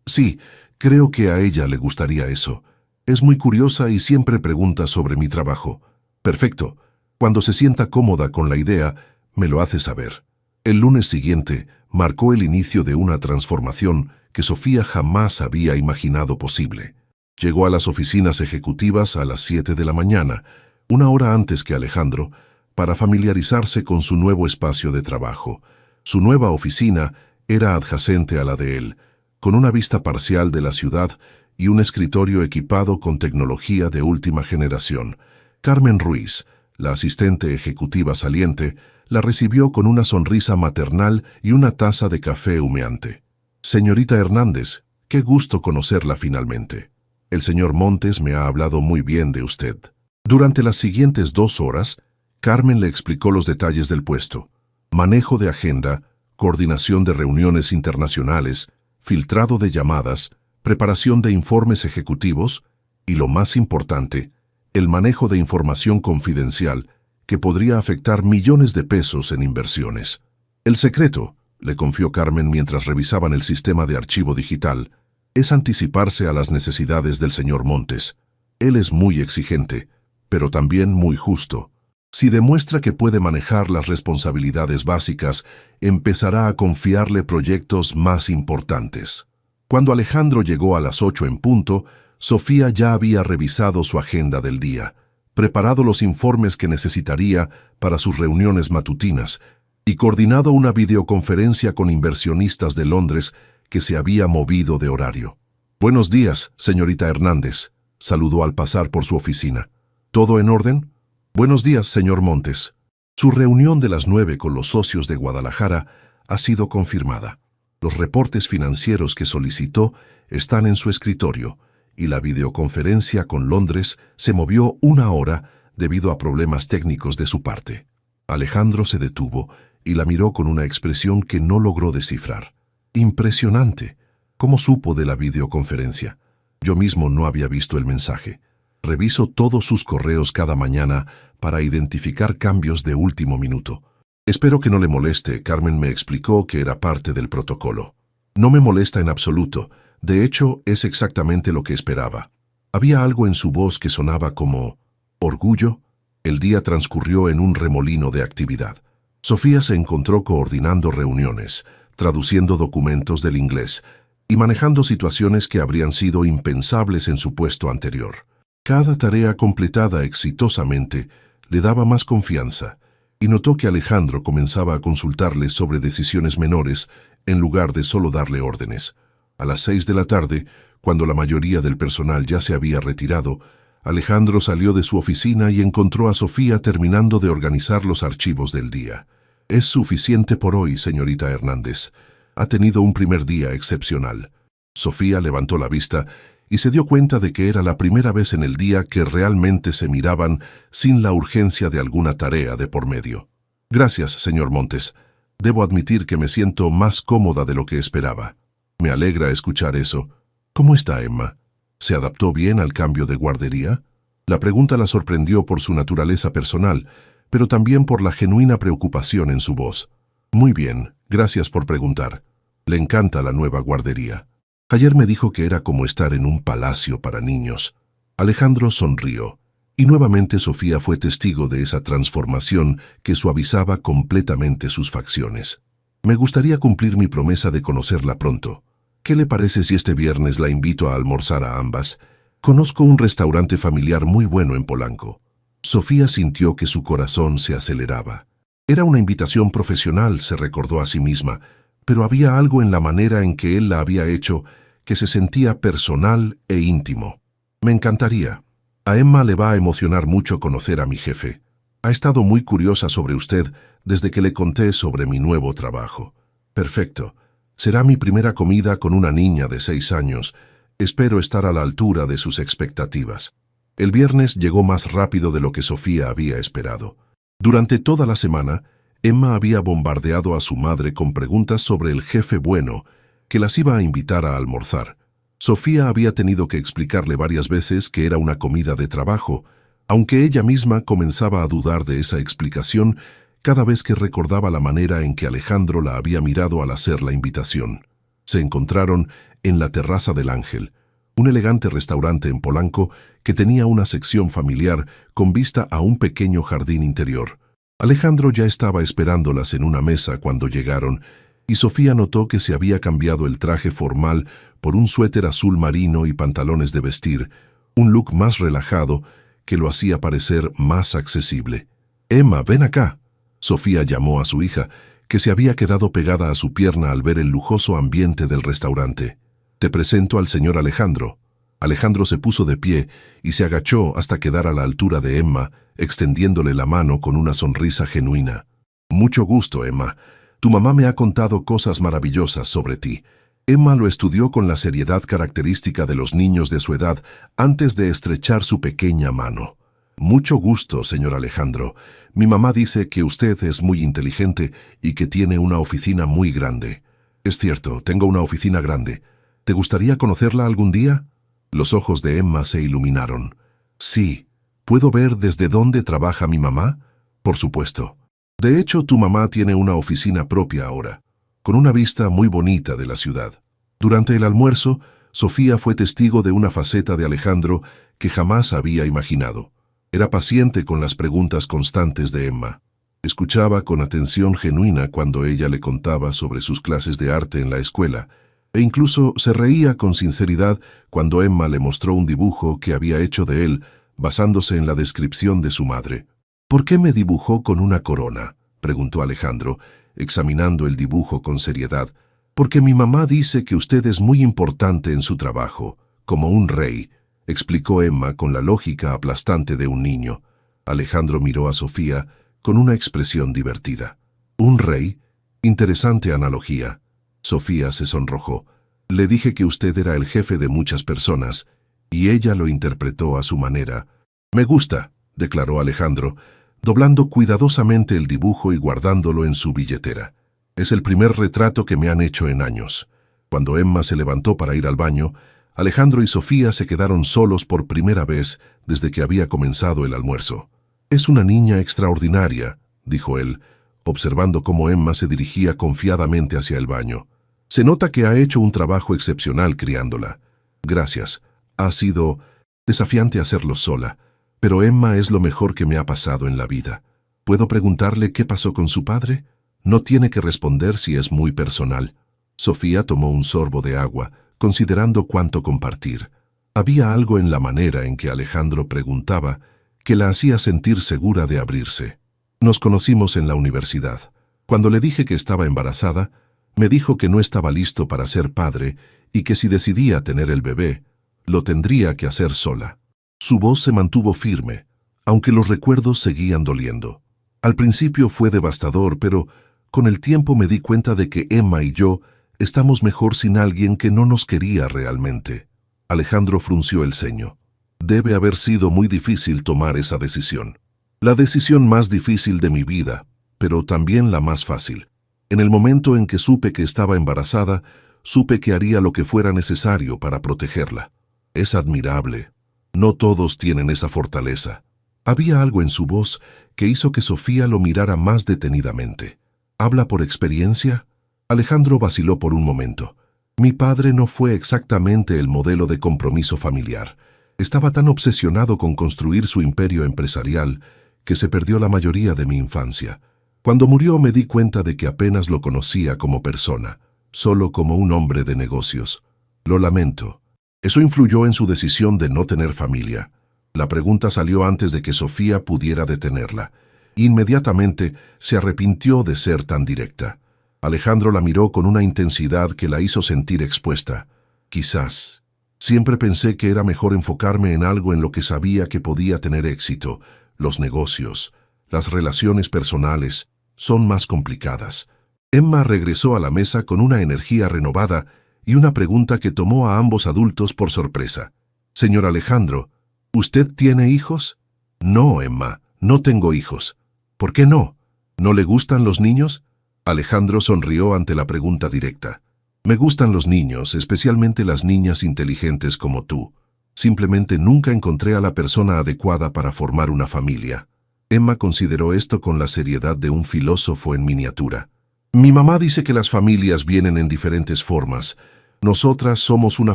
Sí, creo que a ella le gustaría eso. Es muy curiosa y siempre pregunta sobre mi trabajo». «Perfecto. Cuando se sienta cómoda con la idea, me lo hace saber». El lunes siguiente marcó el inicio de una transformación que Sofía jamás había imaginado posible. Llegó a las oficinas ejecutivas a las 7 de la mañana, una hora antes que Alejandro, para familiarizarse con su nuevo espacio de trabajo. Su nueva oficina era adyacente a la de él, con una vista parcial de la ciudad y un escritorio equipado con tecnología de última generación. Carmen Ruiz, la asistente ejecutiva saliente, la recibió con una sonrisa maternal y una taza de café humeante. «Señorita Hernández, qué gusto conocerla finalmente. El señor Montes me ha hablado muy bien de usted». Durante las siguientes 2 horas, Carmen le explicó los detalles del puesto: manejo de agenda, coordinación de reuniones internacionales, filtrado de llamadas, preparación de informes ejecutivos y, lo más importante, el manejo de información confidencial que podría afectar millones de pesos en inversiones. El secreto, le confió Carmen mientras revisaban el sistema de archivo digital, es anticiparse a las necesidades del señor Montes. Él es muy exigente, pero también muy justo. Si demuestra que puede manejar las responsabilidades básicas, empezará a confiarle proyectos más importantes. Cuando Alejandro llegó a las 8 en punto, Sofía ya había revisado su agenda del día, preparado los informes que necesitaría para sus reuniones matutinas y coordinado una videoconferencia con inversionistas de Londres que se había movido de horario. «Buenos días, señorita Hernández», saludó al pasar por su oficina. «¿Todo en orden?» «Buenos días, señor Montes». Su reunión de las 9 con los socios de Guadalajara ha sido confirmada. Los reportes financieros que solicitó están en su escritorio y la videoconferencia con Londres se movió 1 hora debido a problemas técnicos de su parte. Alejandro se detuvo y la miró con una expresión que no logró descifrar. «Impresionante. ¿Cómo supo de la videoconferencia? Yo mismo no había visto el mensaje. Reviso todos sus correos cada mañana para identificar cambios de último minuto. Espero que no le moleste, Carmen me explicó que era parte del protocolo». «No me molesta en absoluto. De hecho, es exactamente lo que esperaba». Había algo en su voz que sonaba como orgullo. El día transcurrió en un remolino de actividad. Sofía se encontró coordinando reuniones, traduciendo documentos del inglés y manejando situaciones que habrían sido impensables en su puesto anterior. Cada tarea completada exitosamente le daba más confianza y notó que Alejandro comenzaba a consultarle sobre decisiones menores en lugar de solo darle órdenes. A las 6 de la tarde, cuando la mayoría del personal ya se había retirado, Alejandro salió de su oficina y encontró a Sofía terminando de organizar los archivos del día. «Es suficiente por hoy, señorita Hernández. Ha tenido un primer día excepcional». Sofía levantó la vista y se dio cuenta de que era la primera vez en el día que realmente se miraban sin la urgencia de alguna tarea de por medio. «Gracias, señor Montes. Debo admitir que me siento más cómoda de lo que esperaba». «Me alegra escuchar eso. ¿Cómo está Emma? ¿Se adaptó bien al cambio de guardería?» La pregunta la sorprendió por su naturaleza personal, pero también por la genuina preocupación en su voz. «Muy bien, gracias por preguntar. Le encanta la nueva guardería. Ayer me dijo que era como estar en un palacio para niños». Alejandro sonrió, y nuevamente Sofía fue testigo de esa transformación que suavizaba completamente sus facciones. «Me gustaría cumplir mi promesa de conocerla pronto. ¿Qué le parece si este viernes la invito a almorzar a ambas? Conozco un restaurante familiar muy bueno en Polanco». Sofía sintió que su corazón se aceleraba. Era una invitación profesional, se recordó a sí misma, pero había algo en la manera en que él la había hecho que se sentía personal e íntimo. «Me encantaría. A Emma le va a emocionar mucho conocer a mi jefe. Ha estado muy curiosa sobre usted desde que le conté sobre mi nuevo trabajo». «Perfecto. Será mi primera comida con una niña de 6 años. Espero estar a la altura de sus expectativas». El viernes llegó más rápido de lo que Sofía había esperado. Durante toda la semana, Emma había bombardeado a su madre con preguntas sobre el jefe bueno, que las iba a invitar a almorzar. Sofía había tenido que explicarle varias veces que era una comida de trabajo, aunque ella misma comenzaba a dudar de esa explicación cada vez que recordaba la manera en que Alejandro la había mirado al hacer la invitación. Se encontraron en la Terraza del Ángel, un elegante restaurante en Polanco que tenía una sección familiar con vista a un pequeño jardín interior. Alejandro ya estaba esperándolas en una mesa cuando llegaron, y Sofía notó que se había cambiado el traje formal por un suéter azul marino y pantalones de vestir, un look más relajado que lo hacía parecer más accesible. «Emma, ven acá». Sofía llamó a su hija, que se había quedado pegada a su pierna al ver el lujoso ambiente del restaurante. «Te presento al señor Alejandro». Alejandro se puso de pie y se agachó hasta quedar a la altura de Emma, extendiéndole la mano con una sonrisa genuina. «Mucho gusto, Emma. Tu mamá me ha contado cosas maravillosas sobre ti». Emma lo estudió con la seriedad característica de los niños de su edad antes de estrechar su pequeña mano. «Mucho gusto, señor Alejandro. Mi mamá dice que usted es muy inteligente y que tiene una oficina muy grande». «Es cierto, tengo una oficina grande. ¿Te gustaría conocerla algún día?» Los ojos de Emma se iluminaron. «Sí. ¿Puedo ver desde dónde trabaja mi mamá?» «Por supuesto. De hecho, tu mamá tiene una oficina propia ahora». «¿Cómo? ¿Desde dónde trabaja mi mamá?» «Por supuesto. De hecho, tu mamá tiene una oficina propia ahora». «Sí. ¿Puedo ver desde dónde trabaja mi mamá?» «Por supuesto. De hecho, tu mamá tiene una oficina propia ahora». con una vista muy bonita de la ciudad. Durante el almuerzo, Sofía fue testigo de una faceta de Alejandro que jamás había imaginado. Era paciente con las preguntas constantes de Emma. Escuchaba con atención genuina cuando ella le contaba sobre sus clases de arte en la escuela, e incluso se reía con sinceridad cuando Emma le mostró un dibujo que había hecho de él basándose en la descripción de su madre. «¿Por qué me dibujó con una corona?», preguntó Alejandro, examinando el dibujo con seriedad. «Porque mi mamá dice que usted es muy importante en su trabajo, como un rey», explicó Emma con la lógica aplastante de un niño. Alejandro miró a Sofía con una expresión divertida. «¿Un rey? Interesante analogía». Sofía se sonrojó. «Le dije que usted era el jefe de muchas personas, y ella lo interpretó a su manera». «Me gusta», declaró Alejandro, doblando cuidadosamente el dibujo y guardándolo en su billetera. «Es el primer retrato que me han hecho en años». Cuando Emma se levantó para ir al baño, Alejandro y Sofía se quedaron solos por primera vez desde que había comenzado el almuerzo. «Es una niña extraordinaria», dijo él, observando cómo Emma se dirigía confiadamente hacia el baño. «Se nota que ha hecho un trabajo excepcional criándola». «Gracias. Ha sido desafiante hacerlo sola, pero Emma es lo mejor que me ha pasado en la vida. ¿Puedo preguntarle qué pasó con su padre? No tiene que responder si es muy personal». Sofía tomó un sorbo de agua, considerando cuánto compartir. Había algo en la manera en que Alejandro preguntaba que la hacía sentir segura de abrirse. «Nos conocimos en la universidad. Cuando le dije que estaba embarazada, me dijo que no estaba listo para ser padre y que si decidía tener el bebé, lo tendría que hacer sola». Su voz se mantuvo firme, aunque los recuerdos seguían doliendo. «Al principio fue devastador, pero con el tiempo me di cuenta de que Emma y yo estamos mejor sin alguien que no nos quería realmente». Alejandro frunció el ceño. «Debe haber sido muy difícil tomar esa decisión». «La decisión más difícil de mi vida, pero también la más fácil. En el momento en que supe que estaba embarazada, supe que haría lo que fuera necesario para protegerla». «Es admirable. No todos tienen esa fortaleza». Había algo en su voz que hizo que Sofía lo mirara más detenidamente. «¿Habla por experiencia?». Alejandro vaciló por un momento. «Mi padre no fue exactamente el modelo de compromiso familiar. Estaba tan obsesionado con construir su imperio empresarial que se perdió la mayoría de mi infancia. Cuando murió me di cuenta de que apenas lo conocía como persona, solo como un hombre de negocios. Lo lamento». «¿Eso influyó en su decisión de no tener familia?». La pregunta salió antes de que Sofía pudiera detenerla. Inmediatamente se arrepintió de ser tan directa. Alejandro la miró con una intensidad que la hizo sentir expuesta. «Quizás. Siempre pensé que era mejor enfocarme en algo en lo que sabía que podía tener éxito. Los negocios, las relaciones personales, son más complicadas». Emma regresó a la mesa con una energía renovada y una pregunta que tomó a ambos adultos por sorpresa. «Señor Alejandro, ¿usted tiene hijos?». «No, Emma, no tengo hijos». «¿Por qué no? ¿No le gustan los niños?». Alejandro sonrió ante la pregunta directa. «Me gustan los niños, especialmente las niñas inteligentes como tú. Simplemente nunca encontré a la persona adecuada para formar una familia». Emma consideró esto con la seriedad de un filósofo en miniatura. «Mi mamá dice que las familias vienen en diferentes formas. Nosotras somos una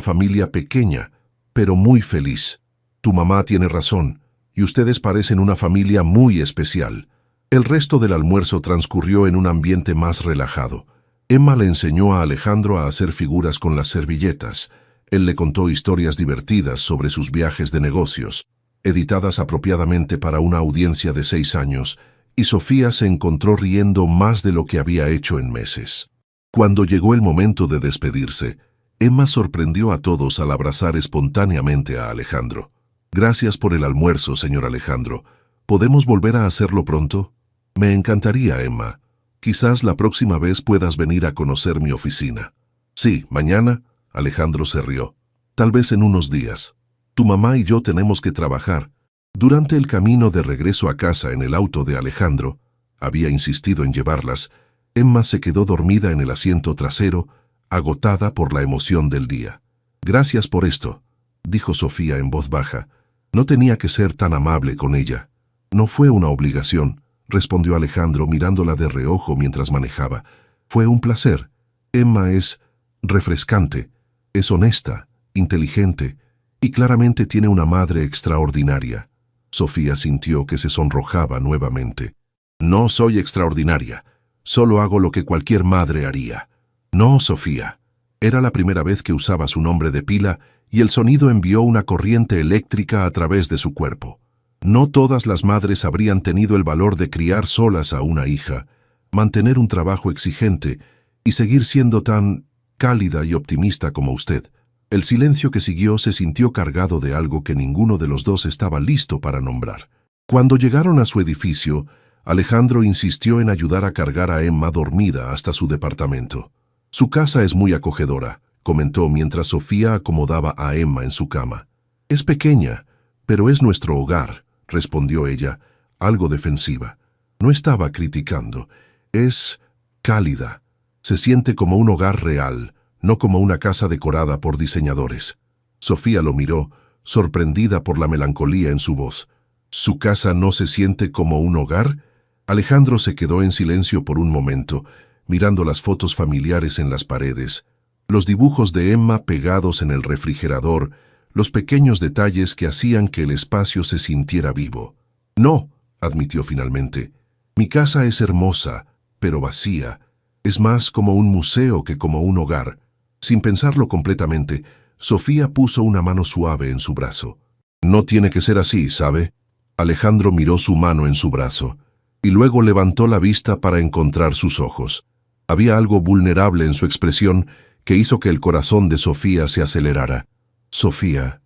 familia pequeña, pero muy feliz. Tu mamá tiene razón, y ustedes parecen una familia muy especial». El resto del almuerzo transcurrió en un ambiente más relajado. Emma le enseñó a Alejandro a hacer figuras con las servilletas. Él le contó historias divertidas sobre sus viajes de negocios, editadas apropiadamente para una audiencia de 6 años, y Sofía se encontró riendo más de lo que había hecho en meses. Cuando llegó el momento de despedirse, Emma sorprendió a todos al abrazar espontáneamente a Alejandro. «Gracias por el almuerzo, señor Alejandro. ¿Podemos volver a hacerlo pronto?». «Me encantaría, Emma. Quizás la próxima vez puedas venir a conocer mi oficina». «Sí, mañana», Alejandro se rió. «Tal vez en unos días. Tu mamá y yo tenemos que trabajar». Durante el camino de regreso a casa en el auto de Alejandro, había insistido en llevarlas, Emma se quedó dormida en el asiento trasero, agotada por la emoción del día. «Gracias por esto», dijo Sofía en voz baja. No tenía que ser tan amable con ella. «No fue una obligación», respondió Alejandro mirándola de reojo mientras manejaba. «Fue un placer». Emma es refrescante, es honesta, inteligente y claramente tiene una madre extraordinaria. Sofía sintió que se sonrojaba nuevamente. No soy extraordinaria, solo hago lo que cualquier madre haría. No, Sofía. Era la primera vez que usaba su nombre de pila y el sonido envió una corriente eléctrica a través de su cuerpo. No todas las madres habrían tenido el valor de criar solas a una hija, mantener un trabajo exigente y seguir siendo tan cálida y optimista como usted. El silencio que siguió se sintió cargado de algo que ninguno de los dos estaba listo para nombrar. Cuando llegaron a su edificio, Alejandro insistió en ayudar a cargar a Emma dormida hasta su departamento. Su casa es muy acogedora, comentó mientras Sofía acomodaba a Emma en su cama. Es pequeña, pero es nuestro hogar, respondió ella, algo defensiva. No estaba criticando. Es cálida. Se siente como un hogar real, no como una casa decorada por diseñadores. Sofía lo miró, sorprendida por la melancolía en su voz. ¿Su casa no se siente como un hogar? Alejandro se quedó en silencio por un momento, mirando las fotos familiares en las paredes, los dibujos de Emma pegados en el refrigerador, los pequeños detalles que hacían que el espacio se sintiera vivo. No, admitió finalmente. Mi casa es hermosa, pero vacía. Es más como un museo que como un hogar. Sin pensarlo completamente, Sofía puso una mano suave en su brazo. No tiene que ser así, ¿sabe? Alejandro miró su mano en su brazo, y luego levantó la vista para encontrar sus ojos. Había algo vulnerable en su expresión que hizo que el corazón de Sofía se acelerara. Sofía,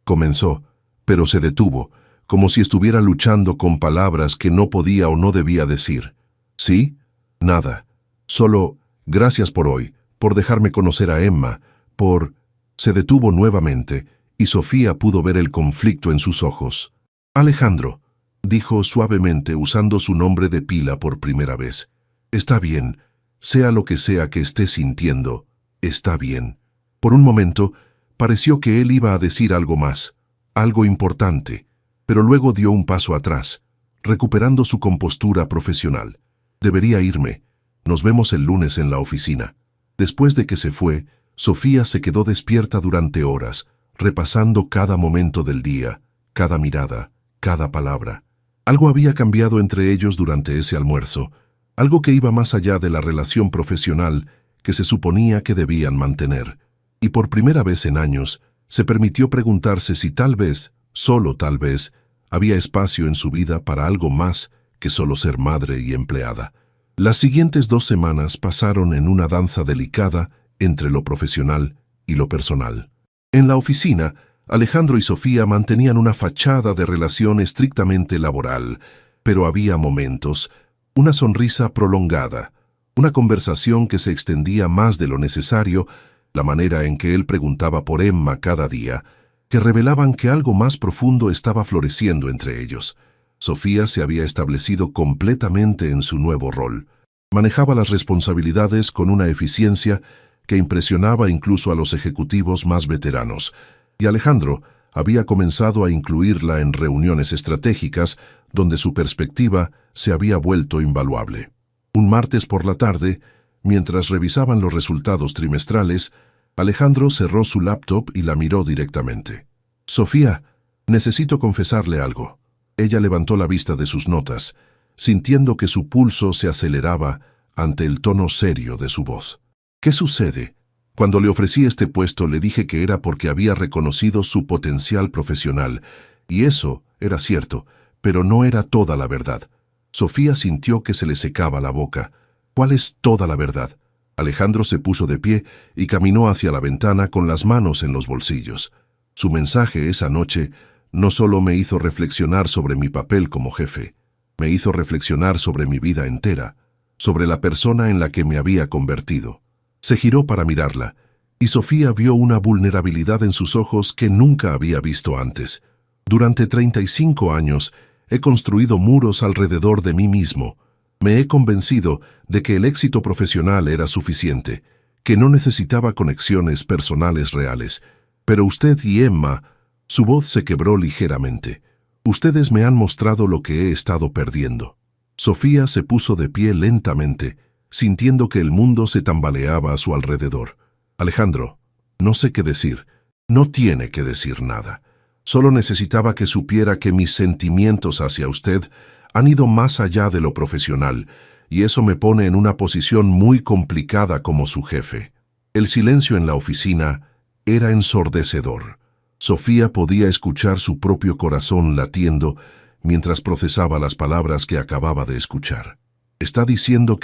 comenzó, pero se detuvo, como si estuviera luchando con palabras que no podía o no debía decir. ¿Sí? Nada. Solo, gracias por hoy, por dejarme conocer a Emma, por... Se detuvo nuevamente, y Sofía pudo ver el conflicto en sus ojos. Alejandro, dijo suavemente usando su nombre de pila por primera vez. Está bien, sea lo que sea que esté sintiendo, está bien. Por un momento, pareció que él iba a decir algo más, algo importante, pero luego dio un paso atrás, recuperando su compostura profesional. Debería irme. Nos vemos el lunes en la oficina. Después de que se fue, Sofía se quedó despierta durante horas, repasando cada momento del día, cada mirada, cada palabra. Algo había cambiado entre ellos durante ese almuerzo, algo que iba más allá de la relación profesional que se suponía que debían mantener. Y por primera vez en años, se permitió preguntarse si tal vez, solo tal vez, había espacio en su vida para algo más que solo ser madre y empleada. Las siguientes 2 semanas pasaron en una danza delicada entre lo profesional y lo personal. En la oficina, Alejandro y Sofía mantenían una fachada de relación estrictamente laboral, pero había momentos, una sonrisa prolongada, una conversación que se extendía más de lo necesario, la manera en que él preguntaba por Emma cada día, que revelaban que algo más profundo estaba floreciendo entre ellos. Sofía se había establecido completamente en su nuevo rol. Manejaba las responsabilidades con una eficiencia que impresionaba incluso a los ejecutivos más veteranos, y Alejandro había comenzado a incluirla en reuniones estratégicas donde su perspectiva se había vuelto invaluable. Un martes por la tarde, mientras revisaban los resultados trimestrales, Alejandro cerró su laptop y la miró directamente. «Sofía, necesito confesarle algo». Ella levantó la vista de sus notas, sintiendo que su pulso se aceleraba ante el tono serio de su voz. «¿Qué sucede? Cuando le ofrecí este puesto le dije que era porque había reconocido su potencial profesional, y eso era cierto, pero no era toda la verdad». Sofía sintió que se le secaba la boca. «¿Cuál es toda la verdad?». Alejandro se puso de pie y caminó hacia la ventana con las manos en los bolsillos. Su mensaje esa noche no solo me hizo reflexionar sobre mi papel como jefe, me hizo reflexionar sobre mi vida entera, sobre la persona en la que me había convertido. Se giró para mirarla, y Sofía vio una vulnerabilidad en sus ojos que nunca había visto antes. «Durante 35 años he construido muros alrededor de mí mismo. Me he convencido de que el éxito profesional era suficiente, que no necesitaba conexiones personales reales. Pero usted y Emma...» Su voz se quebró ligeramente. «Ustedes me han mostrado lo que he estado perdiendo». Sofía se puso de pie lentamente, sintiendo que el mundo se tambaleaba a su alrededor. Alejandro, no sé qué decir. No tiene que decir nada. Solo necesitaba que supiera que mis sentimientos hacia usted han ido más allá de lo profesional, y eso me pone en una posición muy complicada como su jefe. El silencio en la oficina era ensordecedor. Sofía podía escuchar su propio corazón latiendo mientras procesaba las palabras que acababa de escuchar. Estoy diciendo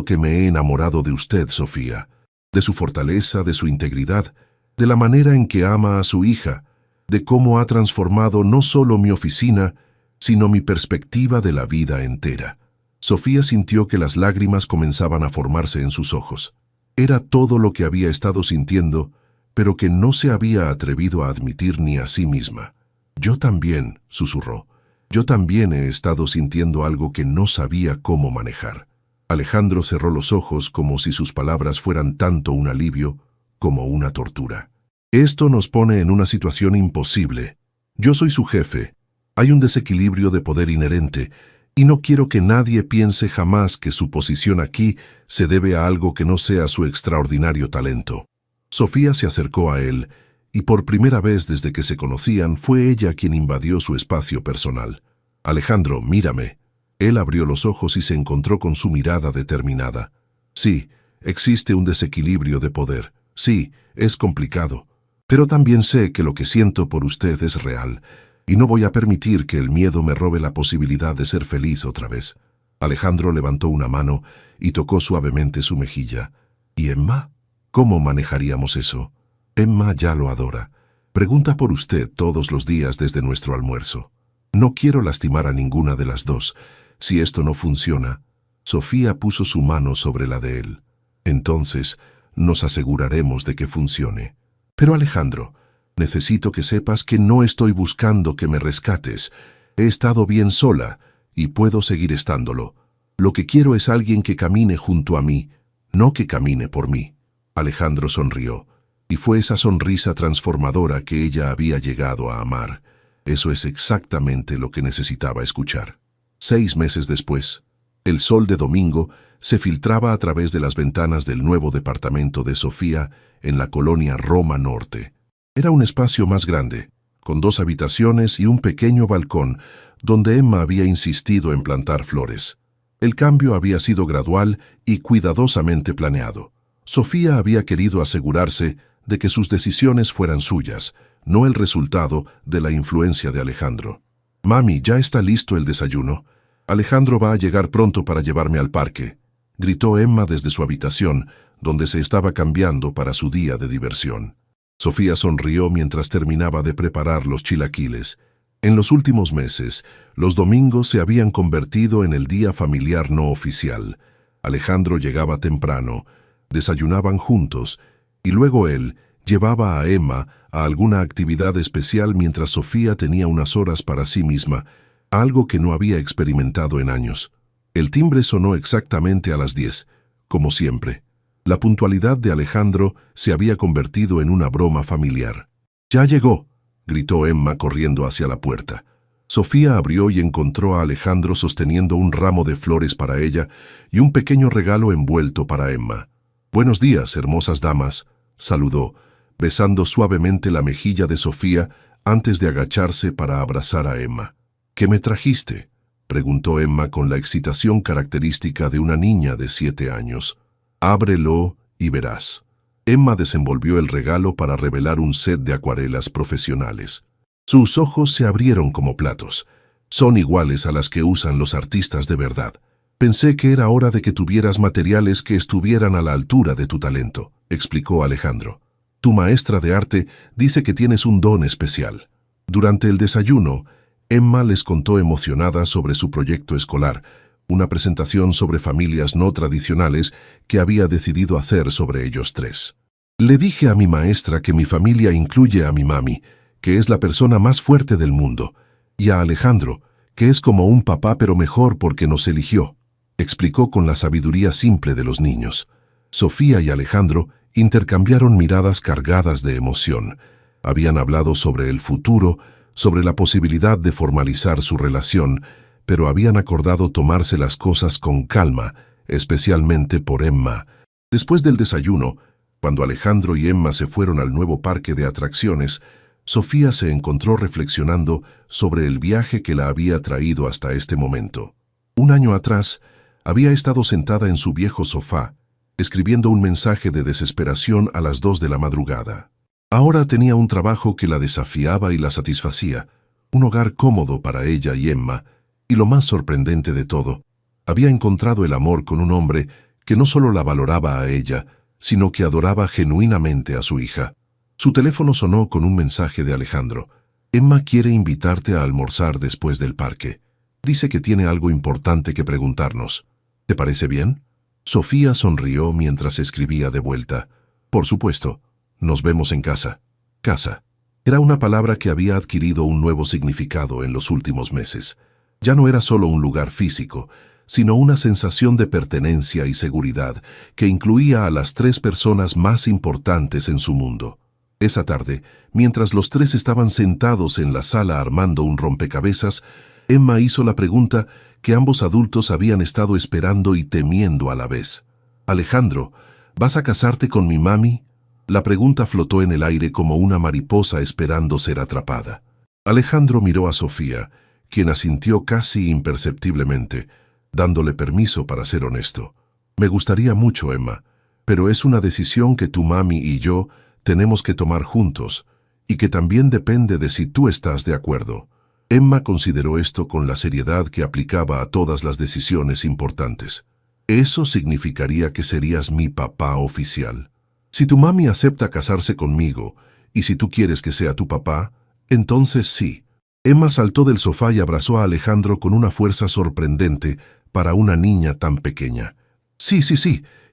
que me he enamorado de usted, Sofía, de su fortaleza, de su integridad, de la manera en que ama a su hija, de cómo ha transformado no solo mi oficina, sino mi perspectiva de la vida entera. Sofía sintió que las lágrimas comenzaban a formarse en sus ojos. Era todo lo que había estado sintiendo, pero que no se había atrevido a admitir ni a sí misma. Yo también, susurró. Yo también he estado sintiendo algo que no sabía cómo manejar. Alejandro cerró los ojos como si sus palabras fueran tanto un alivio como una tortura. Esto nos pone en una situación imposible. Yo soy su jefe. Hay un desequilibrio de poder inherente, y no quiero que nadie piense jamás que su posición aquí se debe a algo que no sea su extraordinario talento. Sofía se acercó a él, y por primera vez desde que se conocían fue ella quien invadió su espacio personal. Alejandro, mírame. Él abrió los ojos y se encontró con su mirada determinada. Sí, existe un desequilibrio de poder. Sí, es complicado. Pero también sé que lo que siento por usted es real, y no voy a permitir que el miedo me robe la posibilidad de ser feliz otra vez. Alejandro levantó una mano y tocó suavemente su mejilla. ¿Y Emma? ¿Cómo manejaríamos eso? Emma ya lo adora. Pregunta por usted todos los días desde nuestro almuerzo. No quiero lastimar a ninguna de las dos. Si esto no funciona, Sofía puso su mano sobre la de él. Entonces, nos aseguraremos de que funcione. Pero Alejandro, necesito que sepas que no estoy buscando que me rescates. He estado bien sola y puedo seguir estándolo. Lo que quiero es alguien que camine junto a mí, no que camine por mí. Alejandro sonrió, y fue esa sonrisa transformadora que ella había llegado a amar. Eso es exactamente lo que necesitaba escuchar. 6 meses después, el sol de domingo se filtraba a través de las ventanas del nuevo departamento de Sofía en la colonia Roma Norte. Era un espacio más grande, con 2 habitaciones y un pequeño balcón donde Emma había insistido en plantar flores. El cambio había sido gradual y cuidadosamente planeado. Sofía había querido asegurarse de que sus decisiones fueran suyas, no el resultado de la influencia de Alejandro. «Mami, ¿ya está listo el desayuno? Alejandro va a llegar pronto para llevarme al parque», gritó Emma desde su habitación, donde se estaba cambiando para su día de diversión. Sofía sonrió mientras terminaba de preparar los chilaquiles. En los últimos meses, los domingos se habían convertido en el día familiar no oficial. Alejandro llegaba temprano, desayunaban juntos, y luego él llevaba a Emma a alguna actividad especial mientras Sofía tenía unas horas para sí misma, algo que no había experimentado en años. El timbre sonó exactamente a las 10, como siempre. La puntualidad de Alejandro se había convertido en una broma familiar. «¡Ya llegó!», gritó Emma corriendo hacia la puerta. Sofía abrió y encontró a Alejandro sosteniendo un ramo de flores para ella y un pequeño regalo envuelto para Emma. «Buenos días, hermosas damas», saludó, besando suavemente la mejilla de Sofía antes de agacharse para abrazar a Emma. «¿Qué me trajiste?», preguntó Emma con la excitación característica de una niña de 7 años. «Ábrelo y verás». Emma desenvolvió el regalo para revelar un set de acuarelas profesionales. Sus ojos se abrieron como platos. «Son iguales a las que usan los artistas de verdad. Pensé que era hora de que tuvieras materiales que estuvieran a la altura de tu talento», explicó Alejandro. «Tu maestra de arte dice que tienes un don especial». Durante el desayuno, Emma les contó emocionada sobre su proyecto escolar, una presentación sobre familias no tradicionales que había decidido hacer sobre ellos 3. «Le dije a mi maestra que mi familia incluye a mi mami, que es la persona más fuerte del mundo, y a Alejandro, que es como un papá pero mejor porque nos eligió», explicó con la sabiduría simple de los niños. Sofía y Alejandro intercambiaron miradas cargadas de emoción. Habían hablado sobre el futuro, sobre la posibilidad de formalizar su relación, pero habían acordado tomarse las cosas con calma, especialmente por Emma. Después del desayuno, cuando Alejandro y Emma se fueron al nuevo parque de atracciones, Sofía se encontró reflexionando sobre el viaje que la había traído hasta este momento. Un año atrás, había estado sentada en su viejo sofá, escribiendo un mensaje de desesperación a las 2 de la madrugada. Ahora tenía un trabajo que la desafiaba y la satisfacía, un hogar cómodo para ella y Emma, y lo más sorprendente de todo, había encontrado el amor con un hombre que no solo la valoraba a ella, sino que adoraba genuinamente a su hija. Su teléfono sonó con un mensaje de Alejandro. Emma quiere invitarte a almorzar después del parque. Dice que tiene algo importante que preguntarnos. ¿Te parece bien? Sofía sonrió mientras escribía de vuelta. Por supuesto. Nos vemos en casa. Casa. Era una palabra que había adquirido un nuevo significado en los últimos meses. Ya no era solo un lugar físico, sino una sensación de pertenencia y seguridad que incluía a las 3 personas más importantes en su mundo. Esa tarde, mientras los 3 estaban sentados en la sala armando un rompecabezas, Emma hizo la pregunta que ambos adultos habían estado esperando y temiendo a la vez. «Alejandro, ¿vas a casarte con mi mami?» La pregunta flotó en el aire como una mariposa esperando ser atrapada. Alejandro miró a Sofía, quien asintió casi imperceptiblemente, dándole permiso para ser honesto. «Me gustaría mucho, Emma, pero es una decisión que tu mami y yo tenemos que tomar juntos, y que también depende de si tú estás de acuerdo». Emma consideró esto con la seriedad que aplicaba a todas las decisiones importantes. «Eso significaría que serías mi papá oficial. Si tu mami acepta casarse conmigo, y si tú quieres que sea tu papá, entonces sí». Emma saltó del sofá y abrazó a Alejandro con una fuerza sorprendente para una niña tan pequeña. «Sí,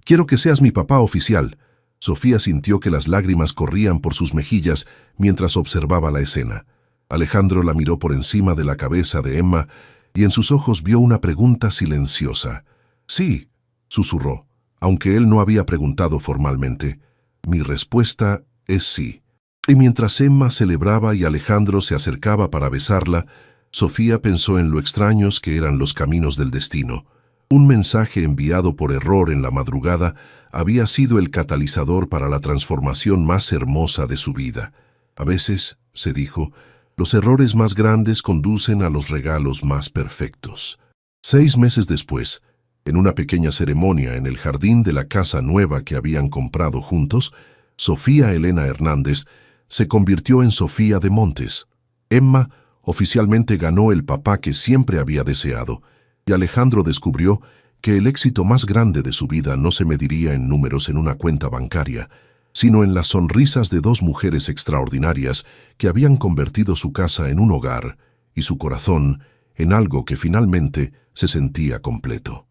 quiero que seas mi papá oficial». Sofía sintió que las lágrimas corrían por sus mejillas mientras observaba la escena. Alejandro la miró por encima de la cabeza de Emma y en sus ojos vio una pregunta silenciosa. «Sí», susurró, aunque él no había preguntado formalmente. «Mi respuesta es sí». Y mientras Emma celebraba y Alejandro se acercaba para besarla, Sofía pensó en lo extraños que eran los caminos del destino. Un mensaje enviado por error en la madrugada había sido el catalizador para la transformación más hermosa de su vida. A veces, se dijo, los errores más grandes conducen a los regalos más perfectos. 6 meses después, en una pequeña ceremonia en el jardín de la casa nueva que habían comprado juntos, Sofía Elena Hernández se convirtió en Sofía de Montes. Emma oficialmente ganó el papá que siempre había deseado, y Alejandro descubrió que el éxito más grande de su vida no se mediría en números en una cuenta bancaria, sino en las sonrisas de 2 mujeres extraordinarias que habían convertido su casa en un hogar y su corazón en algo que finalmente se sentía completo.